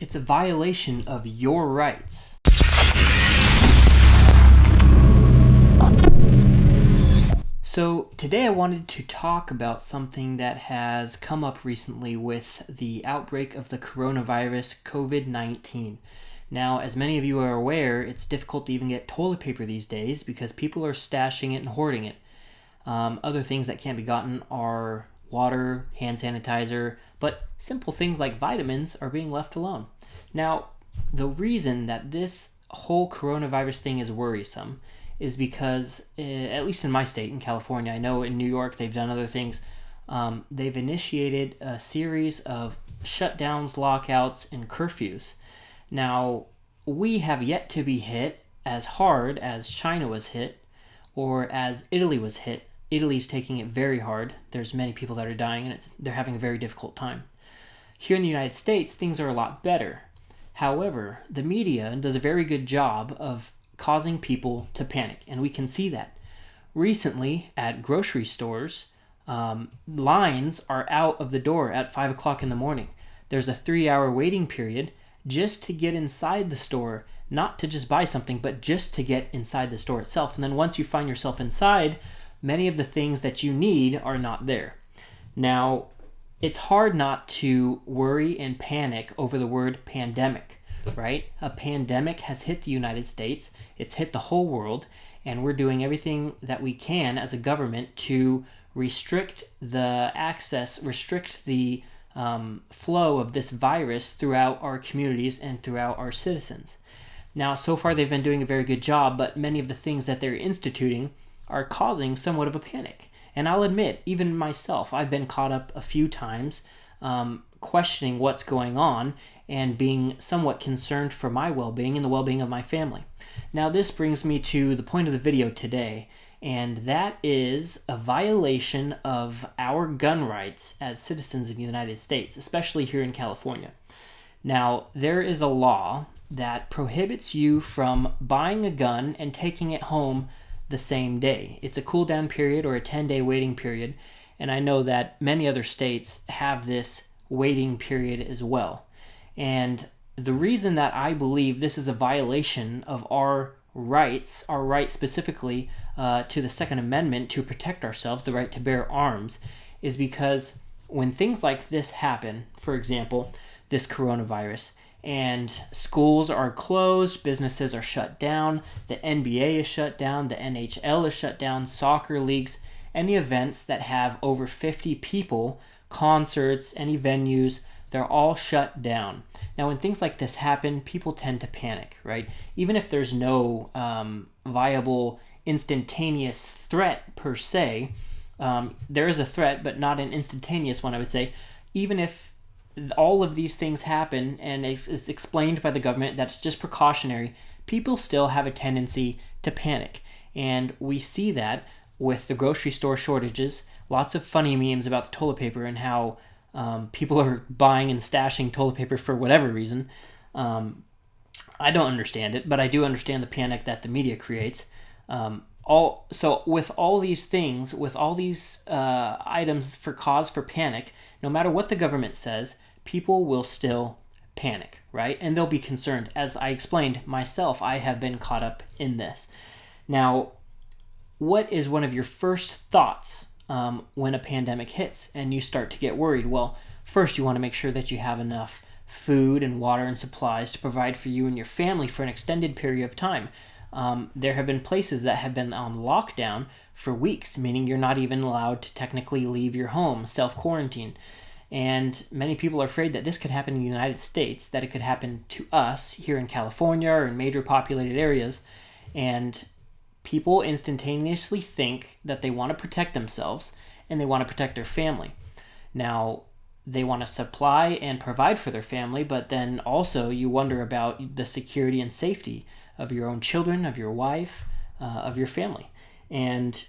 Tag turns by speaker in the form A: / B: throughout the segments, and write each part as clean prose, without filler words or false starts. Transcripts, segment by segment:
A: It's a violation of your rights. So today I wanted to talk about something that has come up recently with the outbreak of the coronavirus COVID-19. Now, as many of you are aware, it's difficult to even get toilet paper these days because people are stashing it and hoarding it. Other things that can't be gotten are water, hand sanitizer, but simple things like vitamins are being left alone. Now, the reason that this whole coronavirus thing is worrisome is because, at least in my state, in California, I know in New York they've done other things. They've initiated a series of shutdowns, lockouts, and curfews. Now, we have yet to be hit as hard as China was hit or as Italy was hit. Italy's taking it very hard. There's many people that are dying, and they're having a very difficult time. Here in the United States, things are a lot better. However, the media does a very good job of causing people to panic, and we can see that. Recently, at grocery stores, lines are out of the door at 5 o'clock in the morning. There's a 3-hour waiting period just to get inside the store, not to just buy something, but just to get inside the store itself. And then once you find yourself inside, many of the things that you need are not there. Now, it's hard not to worry and panic over the word pandemic, right? A pandemic has hit the United States, it's hit the whole world, and we're doing everything that we can as a government to restrict the access, restrict the flow of this virus throughout our communities and throughout our citizens. Now, so far they've been doing a very good job, but many of the things that they're instituting are causing somewhat of a panic. And I'll admit, even myself, I've been caught up a few times questioning what's going on and being somewhat concerned for my well-being and the well-being of my family. Now, this brings me to the point of the video today, and that is a violation of our gun rights as citizens of the United States, especially here in California. Now, there is a law that prohibits you from buying a gun and taking it home the same day. It's a cool down period or a 10-day waiting period, and I know that many other states have this waiting period as well. And the reason that I believe this is a violation of our rights, our right specifically to the Second Amendment to protect ourselves, the right to bear arms, is because when things like this happen, for example, this coronavirus, and schools are closed, businesses are shut down, the NBA is shut down, the NHL is shut down, soccer leagues, any events that have over 50 people, concerts, any venues, they're all shut down. Now, when things like this happen, people tend to panic, right? Even if there's no viable, instantaneous threat per se, there is a threat, but not an instantaneous one, I would say. Even if all of these things happen and it's explained by the government that's just precautionary, people still have a tendency to panic. And we see that with the grocery store shortages, lots of funny memes about the toilet paper and how people are buying and stashing toilet paper for whatever reason. I don't understand it, but I do understand the panic that the media creates. So with all these things, with all these items for cause for panic, no matter what the government says, people will still panic, right? And they'll be concerned. As I explained myself, I have been caught up in this. Now, what is one of your first thoughts when a pandemic hits and you start to get worried? Well, first you want to make sure that you have enough food and water and supplies to provide for you and your family for an extended period of time. There have been places that have been on lockdown for weeks, meaning you're not even allowed to technically leave your home, self-quarantine. And many people are afraid that this could happen in the United States, that it could happen to us here in California or in major populated areas. And people instantaneously think that they want to protect themselves and they want to protect their family. Now, they want to supply and provide for their family, but then also you wonder about the security and safety of your own children, of your wife, of your family. And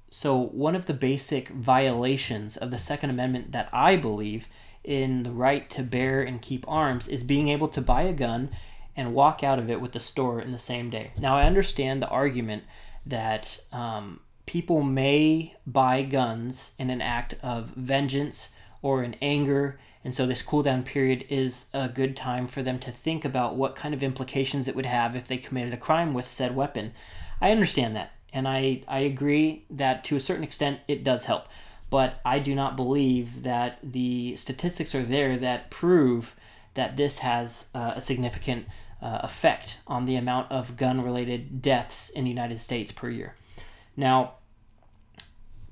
A: so one of the basic violations of the Second Amendment that I believe in the right to bear and keep arms is being able to buy a gun and walk out of it with the store in the same day. Now, I understand the argument that people may buy guns in an act of vengeance or in anger And so this cool down period is a good time for them to think about what kind of implications it would have if they committed a crime with said weapon. I understand that, and I agree that to a certain extent it does help. But I do not believe that the statistics are there that prove that this has a significant effect on the amount of gun-related deaths in the United States per year. Now,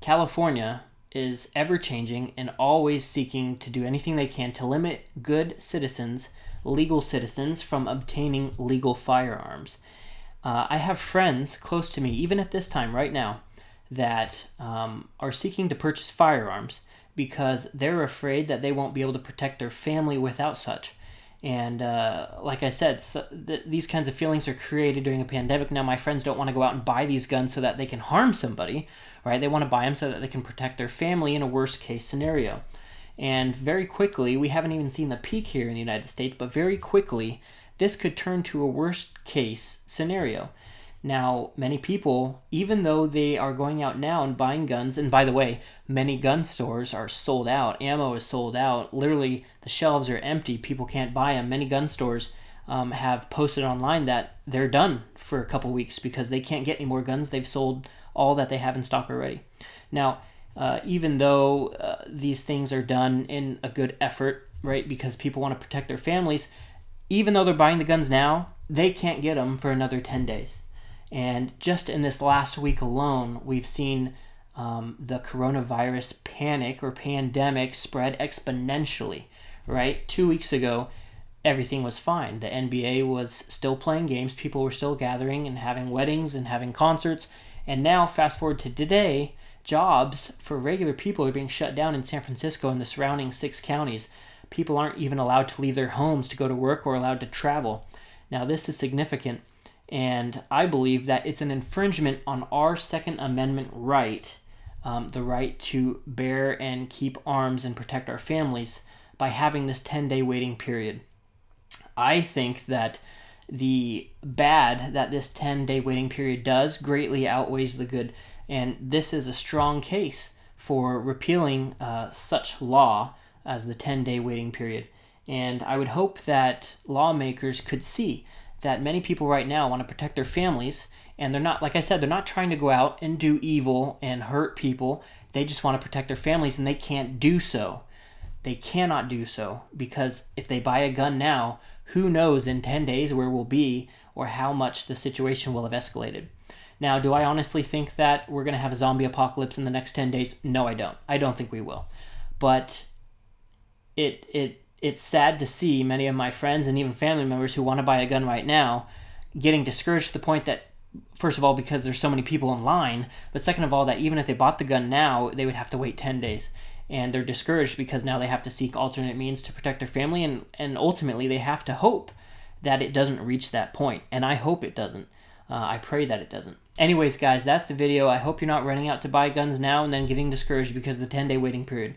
A: California is ever-changing and always seeking to do anything they can to limit good citizens, legal citizens, from obtaining legal firearms. I have friends close to me, even at this time right now, that are seeking to purchase firearms because they're afraid that they won't be able to protect their family without such. And like I said, these kinds of feelings are created during a pandemic. Now, my friends don't want to go out and buy these guns so that they can harm somebody, right? They want to buy them so that they can protect their family in a worst-case scenario. And very quickly, we haven't even seen the peak here in the United States, but very quickly, this could turn to a worst-case scenario. Now, many people, even though they are going out now and buying guns, and by the way, many gun stores are sold out, ammo is sold out, literally the shelves are empty, people can't buy them. Many gun stores have posted online that they're done for a couple weeks because they can't get any more guns. They've sold all that they have in stock already. Now, even though these things are done in a good effort, right, because people want to protect their families, even though they're buying the guns now, they can't get them for another 10 days. And just in this last week alone, we've seen the coronavirus panic or pandemic spread exponentially, right? 2 weeks ago, everything was fine. The NBA was still playing games. People were still gathering and having weddings and having concerts. And now, fast forward to today, jobs for regular people are being shut down in San Francisco and the surrounding 6 counties. People aren't even allowed to leave their homes to go to work or allowed to travel. Now, this is significant. And I believe that it's an infringement on our Second Amendment right, the right to bear and keep arms and protect our families, by having this 10-day waiting period. I think that the bad that this 10-day waiting period does greatly outweighs the good, and this is a strong case for repealing such law as the 10-day waiting period. And I would hope that lawmakers could see that many people right now want to protect their families, and they're not, like I said, they're not trying to go out and do evil and hurt people. They just want to protect their families, and they can't do so. They cannot do so, because if they buy a gun now, who knows in 10 days where we'll be or how much the situation will have escalated. Now, do I honestly think that we're going to have a zombie apocalypse in the next 10 days? No, I don't. I don't think we will. But it's sad to see many of my friends and even family members who want to buy a gun right now getting discouraged to the point that, first of all, because there's so many people in line, but second of all, that even if they bought the gun now, they would have to wait 10 days. And they're discouraged because now they have to seek alternate means to protect their family, and ultimately they have to hope that it doesn't reach that point. And I hope it doesn't. I pray that it doesn't. Anyways, guys, that's the video. I hope you're not running out to buy guns now and then getting discouraged because of the 10-day waiting period.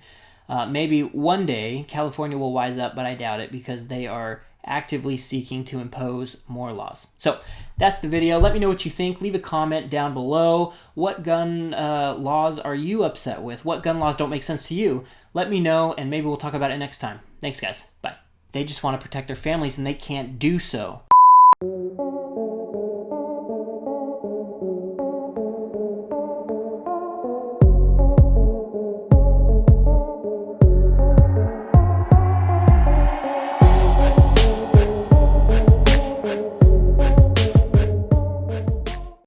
A: Maybe one day California will wise up, but I doubt it because they are actively seeking to impose more laws. So that's the video. Let me know what you think. Leave a comment down below. What gun laws are you upset with? What gun laws don't make sense to you? Let me know, and maybe we'll talk about it next time. Thanks, guys. Bye. They just want to protect their families, and they can't do so.